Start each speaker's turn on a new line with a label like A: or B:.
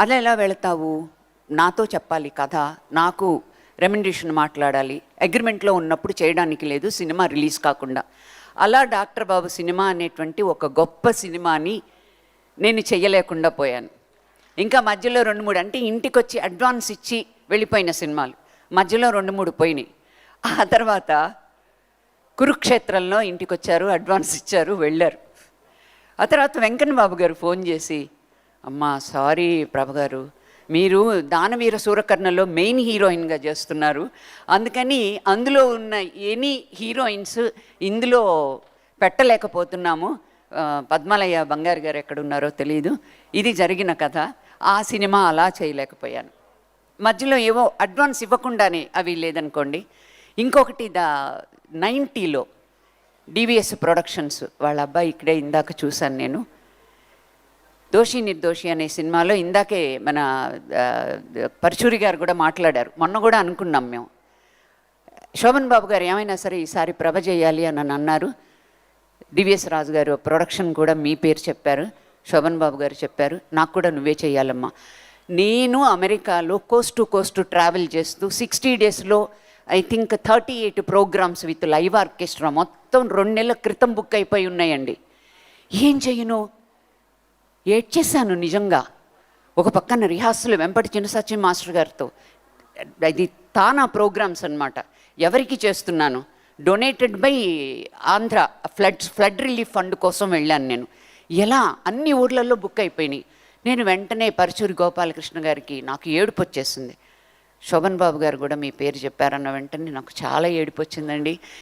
A: అలా ఎలా వెళతావు, నాతో చెప్పాలి కథ, నాకు రెమ్యునరేషన్ మాట్లాడాలి, అగ్రిమెంట్లో ఉన్నప్పుడు చేయడానికి లేదు సినిమా రిలీజ్ కాకుండా. అలా డాక్టర్ బాబు సినిమా అనేటువంటి ఒక గొప్ప సినిమాని నేను చెయ్యలేకుండా పోయాను. ఇంకా మధ్యలో 2-3 అంటే ఇంటికి వచ్చి అడ్వాన్స్ ఇచ్చి వెళ్ళిపోయిన సినిమాలు మధ్యలో 2-3 పోయినాయి. ఆ తర్వాత కురుక్షేత్రంలో ఇంటికి వచ్చారు, అడ్వాన్స్ ఇచ్చారు, వెళ్ళారు. ఆ తర్వాత వెంకన్న బాబు గారు ఫోన్ చేసి, అమ్మా సారీ ప్రభగారు, మీరు దానవీర సూరకర్ణలో మెయిన్ హీరోయిన్గా చేస్తున్నారు, అందుకని అందులో ఉన్న ఎనీ హీరోయిన్స్ ఇందులో పెట్టలేకపోతున్నాము, పద్మాలయ బంగారు గారు ఎక్కడున్నారో తెలియదు, ఇది జరిగిన కథ, ఆ సినిమా అలా చేయలేకపోయాను. మధ్యలో ఏవో అడ్వాన్స్ ఇవ్వకుండానే అవి లేదనుకోండి. ఇంకొకటి 90లో డివిఎస్ ప్రొడక్షన్స్ వాళ్ళ అబ్బాయి ఇక్కడే ఇందాక చూశాను నేను, దోషి నిర్దోషి అనే సినిమాలో ఇందాకే మన పరచూరి గారు కూడా మాట్లాడారు, మొన్న కూడా అనుకున్నాం మేము. శోభన్ బాబు గారు ఏమైనా సరే ఈసారి ప్రభ చేయాలి అని అన్నారు. డివిఎస్ రాజు గారు ప్రొడక్షన్ కూడా మీ పేరు చెప్పారు, శోభన్ బాబు గారు చెప్పారు, నాకు కూడా నువ్వే చేయాలమ్మా. నేను అమెరికాలో కోస్ట్ టు కోస్ట్ ట్రావెల్ చేస్తూ 60 డేస్లో I think 38 programmes with live orchestra మొత్తం 2 నెలల క్రితం బుక్ అయిపోయి ఉన్నాయండి. ఏం చెయ్యను, ఏడ్చేశాను నిజంగా. ఒక పక్కన రిహార్సల్ వెంపటి చిన్న సచిన్ మాస్టర్ గారితో, ఇది తానా ప్రోగ్రామ్స్ అనమాట. ఎవరికి చేస్తున్నాను, donated by Andhra flood relief fund కోసం వెళ్ళాను నేను. ఎలా అన్ని ఊర్లలో బుక్ అయిపోయినాయి. నేను వెంటనే పరచూరి గోపాలకృష్ణ గారికి నాకు ఏడుపు వచ్చేసింది. శోభన్ బాబు గారు కూడా మీ పేరు చెప్పారన్న వెంటనే నాకు చాలా ఏడుపు వచ్చిందండి.